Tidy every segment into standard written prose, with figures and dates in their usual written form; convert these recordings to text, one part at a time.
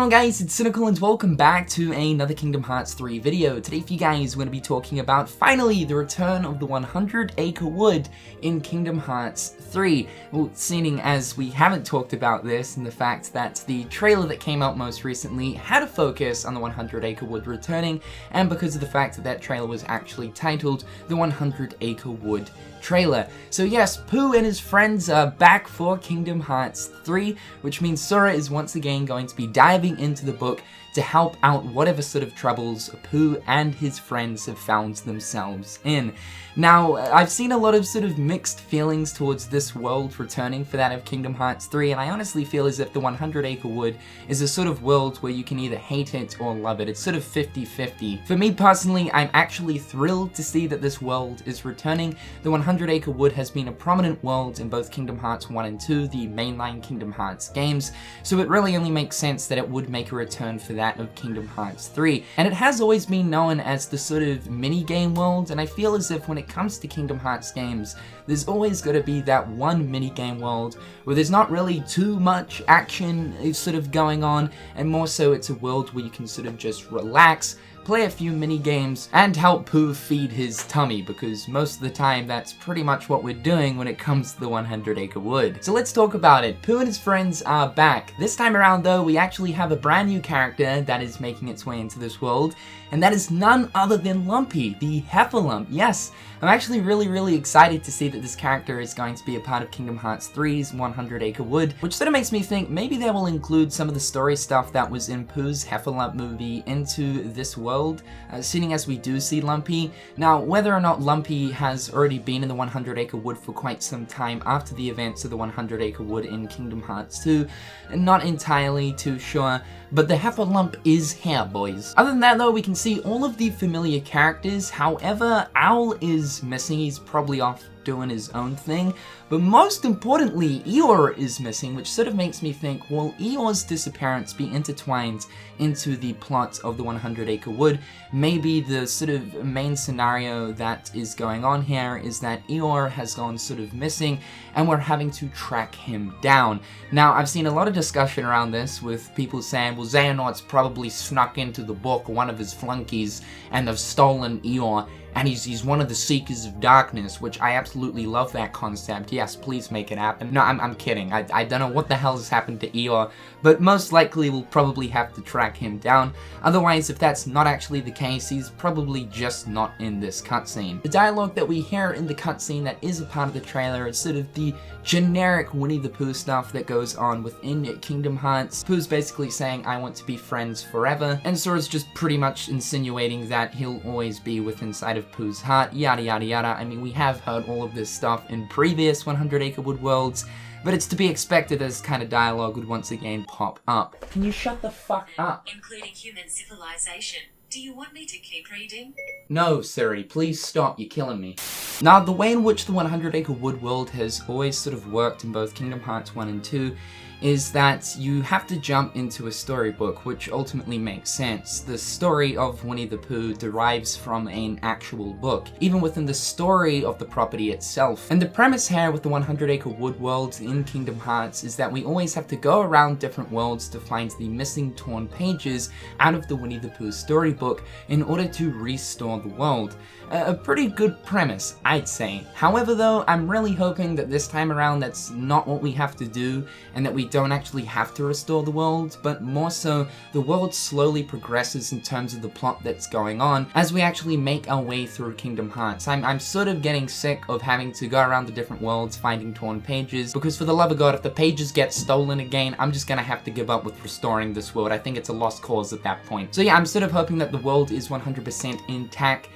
on guys, it's Cynical and welcome back to another Kingdom Hearts 3 video. Today for you guys, we're going to be talking about, finally, the return of the 100 Acre Wood in Kingdom Hearts 3. Well, seeing as we haven't talked about this and the fact that the trailer that came out most recently had a focus on the 100 Acre Wood returning, and because of the fact that that trailer was actually titled the 100 Acre Wood trailer. So yes, Pooh and his friends are back for Kingdom Hearts 3, which means Sora is once again going to be diving into the book to help out whatever sort of troubles Pooh and his friends have found themselves in. Now, I've seen a lot of sort of mixed feelings towards this world returning for that of Kingdom Hearts 3, and I honestly feel as if the 100 Acre Wood is a sort of world where you can either hate it or love it. It's sort of 50-50. For me personally, I'm actually thrilled to see that this world is returning. The 100 Acre Wood has been a prominent world in both Kingdom Hearts 1 and 2, the mainline Kingdom Hearts games, so it really only makes sense that it would make a return for that of Kingdom Hearts 3. And it has always been known as the sort of mini-game world, and I feel as if when it comes to Kingdom Hearts games, there's always got to be that one mini-game world where there's not really too much action sort of going on, and more so it's a world where you can sort of just relax, play a few mini games, and help Pooh feed his tummy, because most of the time that's pretty much what we're doing when it comes to the 100 Acre Wood. So let's talk about it. Pooh and his friends are back. This time around though, we actually have a brand new character that is making its way into this world, and that is none other than Lumpy, the Heffalump. Yes, I'm actually really excited to see that this character is going to be a part of Kingdom Hearts 3's 100 Acre Wood, which sort of makes me think maybe they will include some of the story stuff that was in Pooh's Heffalump movie into this world, seeing as we do see Lumpy. Now, whether or not Lumpy has already been in the 100 Acre Wood for quite some time after the events of the 100 Acre Wood in Kingdom Hearts 2, not entirely too sure, but the Heffalump is here, boys. Other than that though, we can see all of the familiar characters. However, Owl is missing. He's probably off doing his own thing, but most importantly, Eeyore is missing, which sort of makes me think, will Eeyore's disappearance be intertwined into the plot of the 100 Acre Wood? Maybe the sort of main scenario that is going on here is that Eeyore has gone sort of missing, and we're having to track him down. Now, I've seen a lot of discussion around this, with people saying, well, Xehanort's probably snuck into the book, one of his flunkies, and they've stolen Eeyore, and he's one of the Seekers of Darkness, which I absolutely love that concept. Yes, please make it happen. No, I'm kidding. I don't know what the hell has happened to Eeyore, but most likely we'll probably have to track him down. Otherwise, if that's not actually the case, he's probably just not in this cutscene. The dialogue that we hear in the cutscene that is a part of the trailer is sort of the generic Winnie the Pooh stuff that goes on within Kingdom Hearts. Pooh's basically saying, I want to be friends forever, and Sora's just pretty much insinuating that he'll always be inside of Pooh's heart, yada yada yada. I mean, we have heard all of this stuff in previous 100 Acre Wood worlds, but it's to be expected as kind of dialogue would once again pop up. Can you shut the fuck up? Including human civilization. Do you want me to keep reading? No, Siri, please stop, you're killing me. Now, the way in which the 100 Acre Wood world has always sort of worked in both Kingdom Hearts 1 and 2 is that you have to jump into a storybook, which ultimately makes sense. The story of Winnie the Pooh derives from an actual book, even within the story of the property itself. And the premise here with the 100 Acre Wood world in Kingdom Hearts is that we always have to go around different worlds to find the missing torn pages out of the Winnie the Pooh storybook in order to restore the world. A pretty good premise, I'd say. However though, I'm really hoping that this time around that's not what we have to do, and that we don't actually have to restore the world, but more so the world slowly progresses in terms of the plot that's going on as we actually make our way through Kingdom Hearts. I'm sort of getting sick of having to go around the different worlds finding torn pages, because for the love of God, if the pages get stolen again, I'm just gonna have to give up with restoring this world. I think it's a lost cause at that point. So yeah, I'm sort of hoping that the world is 100% intact,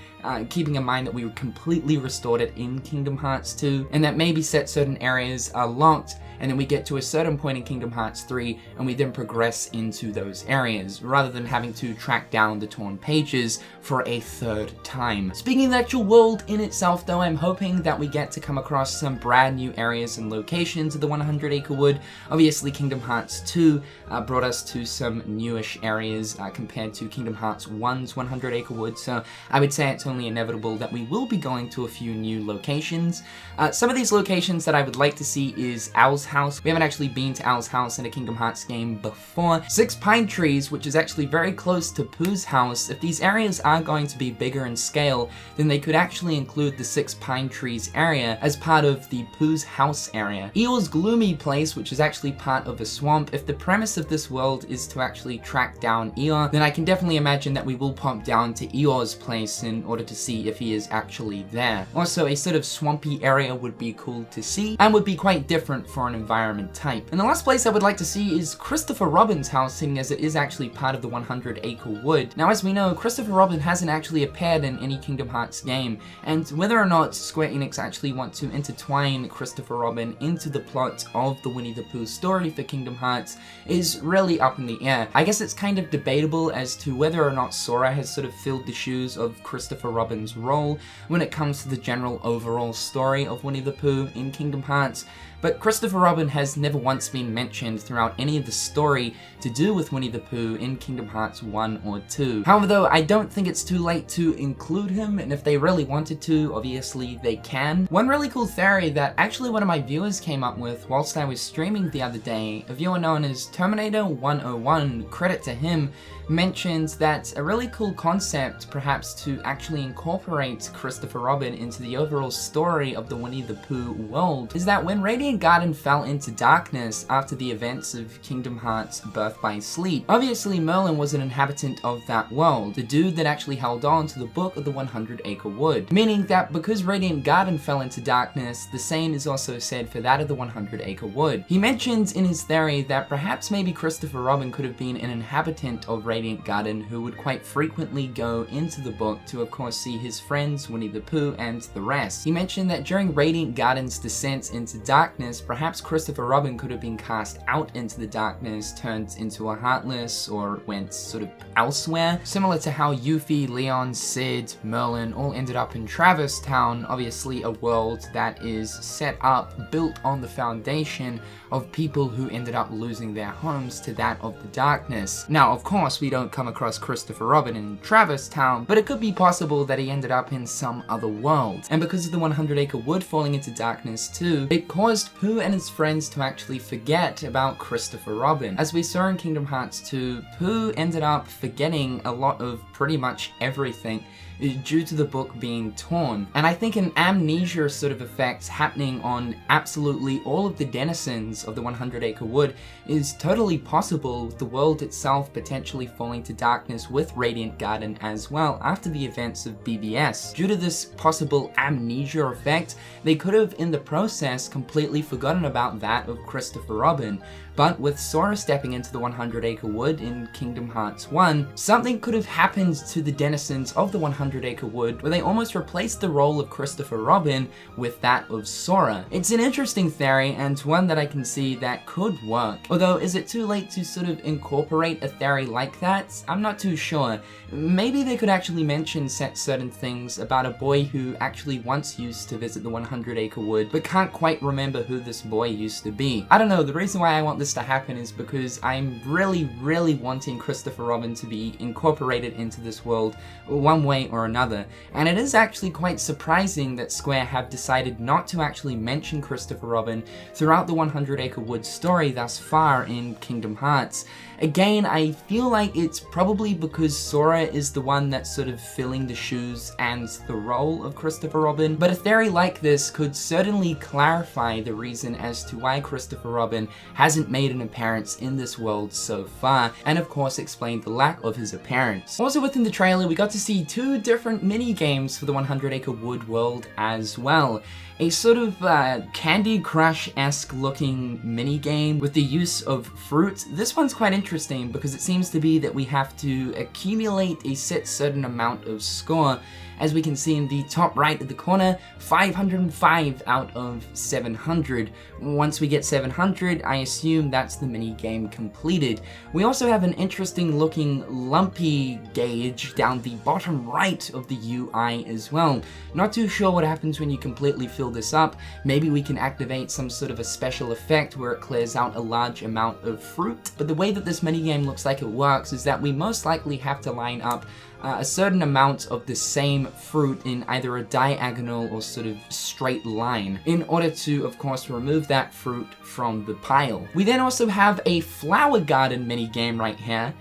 keeping in mind that we completely restored it in Kingdom Hearts 2, and that maybe set certain areas are locked, and then we get to a certain point in Kingdom Hearts 3, and we then progress into those areas, rather than having to track down the torn pages for a third time. Speaking of the actual world in itself though, I'm hoping that we get to come across some brand new areas and locations of the 100 Acre Wood. Obviously, Kingdom Hearts 2 brought us to some newish areas compared to Kingdom Hearts 1's 100 Acre Wood, so I would say it's only inevitable that we will be going to a few new locations. Some of these locations that I would like to see is Owl's house. We haven't actually been to Owl's house in a Kingdom Hearts game before. 6 pine trees, which is actually very close to Pooh's house. If these areas are going to be bigger in scale, then they could actually include the 6 pine trees area as part of the Pooh's house area. Eeyore's gloomy place, which is actually part of a swamp. If the premise of this world is to actually track down Eeyore, then I can definitely imagine that we will pop down to Eeyore's place in order to see if he is actually there. Also, a sort of swampy area would be cool to see and would be quite different for an environment type. And the last place I would like to see is Christopher Robin's house, seeing as it is actually part of the 100-acre wood. Now, as we know, Christopher Robin hasn't actually appeared in any Kingdom Hearts game, and whether or not Square Enix actually want to intertwine Christopher Robin into the plot of the Winnie the Poohs story for Kingdom Hearts is really up in the air. I guess it's kind of debatable as to whether or not Sora has sort of filled the shoes of Christopher Robin's role when it comes to the general overall story of Winnie the Pooh in Kingdom Hearts. But Christopher Robin has never once been mentioned throughout any of the story to do with Winnie the Pooh in Kingdom Hearts 1 or 2. However though, I don't think it's too late to include him, and if they really wanted to, obviously they can. One really cool theory that actually one of my viewers came up with whilst I was streaming the other day, a viewer known as Terminator 101, credit to him, mentioned that a really cool concept perhaps to actually incorporate Christopher Robin into the overall story of the Winnie the Pooh world is that when Radiant Garden fell into darkness after the events of Kingdom Hearts Birth by Sleep, obviously Merlin was an inhabitant of that world, the dude that actually held on to the book of the 100-acre wood, meaning that because Radiant Garden fell into darkness, the same is also said for that of the 100-acre wood. He mentioned in his theory that perhaps maybe Christopher Robin could have been an inhabitant of Radiant Garden who would quite frequently go into the book to of course see his friends Winnie the Pooh and the rest. He mentioned that during Radiant Garden's descent into darkness, perhaps Christopher Robin could have been cast out into the darkness, turned into a Heartless, or went sort of elsewhere, similar to how Yuffie, Leon, Sid, Merlin all ended up in Traverse Town, obviously a world that is set up, built on the foundation of people who ended up losing their homes to that of the darkness. Now, of course, we don't come across Christopher Robin in Traverse Town, but it could be possible that he ended up in some other world. And because of the 100-acre wood falling into darkness too, it caused Pooh and his friends to actually forget about Christopher Robin. As we saw in Kingdom Hearts 2, Pooh ended up forgetting a lot of pretty much everything due to the book being torn. And I think an amnesia sort of effect happening on absolutely all of the denizens of the 100-acre wood is totally possible, with the world itself potentially falling to darkness with Radiant Garden as well after the events of BBS. Due to this possible amnesia effect, they could have in the process completely forgotten about that of Christopher Robin. But with Sora stepping into the 100-acre wood in Kingdom Hearts 1, something could have happened to the denizens of the 100-acre wood where they almost replaced the role of Christopher Robin with that of Sora. It's an interesting theory and one that I can see that could work. Although, is it too late to sort of incorporate a theory like that? I'm not too sure. Maybe they could actually mention certain things about a boy who actually once used to visit the 100-acre wood but can't quite remember who this boy used to be. I don't know, the reason why I want this to happen is because I'm really wanting Christopher Robin to be incorporated into this world one way or another, and it is actually quite surprising that Square have decided not to actually mention Christopher Robin throughout the 100-acre wood story thus far in Kingdom Hearts. Again, I feel like it's probably because Sora is the one that's sort of filling the shoes and the role of Christopher Robin, but a theory like this could certainly clarify the reason as to why Christopher Robin hasn't made an appearance in this world so far, and of course explain the lack of his appearance. Also within the trailer, we got to see 2 different mini-games for the 100-acre wood world as well. A sort of Candy Crush-esque looking mini-game with the use of fruit. This one's quite interesting because it seems to be that we have to accumulate a certain amount of score. As we can see in the top right of the corner, 505 out of 700. Once we get 700, I assume that's the mini game completed. We also have an interesting looking lumpy gauge down the bottom right of the UI as well. Not too sure what happens when you completely fill this up. Maybe we can activate some sort of a special effect where it clears out a large amount of fruit. But the way that this mini game looks like it works is that we most likely have to line up a certain amount of the same fruit in either a diagonal or sort of straight line in order to, of course, remove that fruit from the pile. We then also have a flower garden minigame right here,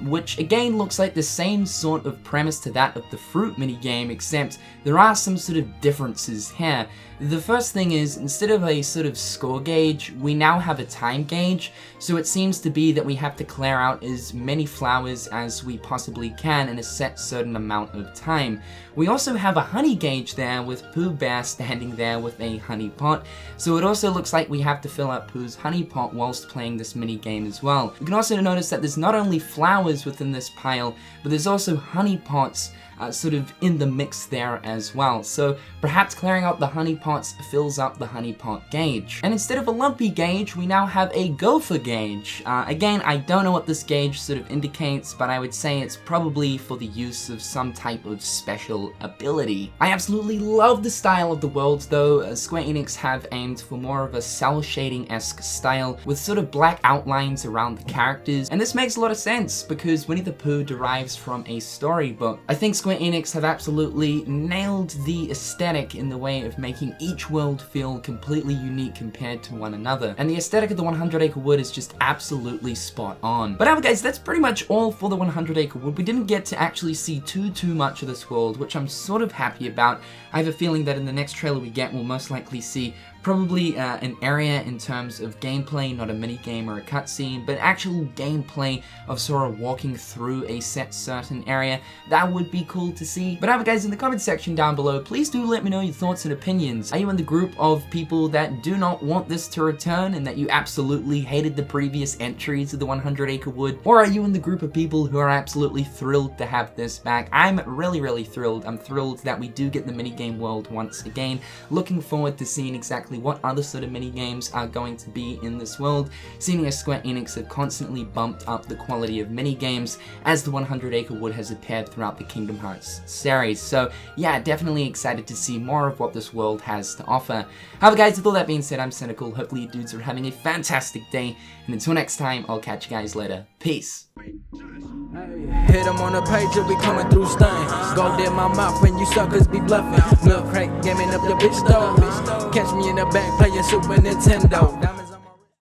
which again looks like the same sort of premise to that of the fruit minigame, except there are some sort of differences here. The first thing is, instead of a sort of score gauge, we now have a time gauge, so it seems to be that we have to clear out as many flowers as we possibly can in a set certain amount of time. We also have a honey gauge there with Pooh Bear standing there with a honey pot, so it also looks like we have to fill up Pooh's honey pot whilst playing this mini game as well. You can also notice that there's not only flowers within this pile, but there's also honey pots sort of in the mix there as well. So perhaps clearing out the honey pots fills up the honey pot gauge. And instead of a lumpy gauge, we now have a gopher gauge. Again, I don't know what this gauge sort of indicates, but I would say it's probably for the use of some type of special ability. I absolutely love the style of the world though. Square Enix have aimed for more of a cell shading-esque style with sort of black outlines around the characters. And this makes a lot of sense because Winnie the Pooh derives from a storybook. I think Square Enix have absolutely nailed the aesthetic in the way of making each world feel completely unique compared to one another. And the aesthetic of the 100 Acre Wood is just absolutely spot on. But anyway guys, that's pretty much all for the 100 Acre Wood. We didn't get to actually see too much of this world, which I'm sort of happy about. I have a feeling that in the next trailer we get, we'll most likely see probably an area in terms of gameplay, not a minigame or a cutscene, but actual gameplay of Sora walking through a set certain area. That would be cool to see. But anyway guys, in the comment section down below, please do let me know your thoughts and opinions. Are you in the group of people that do not want this to return and that you absolutely hated the previous entries of the 100 Acre Wood? Or are you in the group of people who are absolutely thrilled to have this back? I'm really thrilled. I'm thrilled that we do get the minigame world once again. Looking forward to seeing exactly what other sort of mini games are going to be in this world, seeing as Square Enix have constantly bumped up the quality of mini games as the 100 Acre Wood has appeared throughout the Kingdom Hearts series. So yeah, definitely excited to see more of what this world has to offer. However guys, with all that being said, I'm Cynical. Hopefully you dudes are having a fantastic day, and until next time, I'll catch you guys later. Peace. Hit them on the page, you'll be coming through stain. Gold in my mouth when you suckers be bluffing. Milk crate, gaming up your bitch though. Catch me in the back playing Super Nintendo.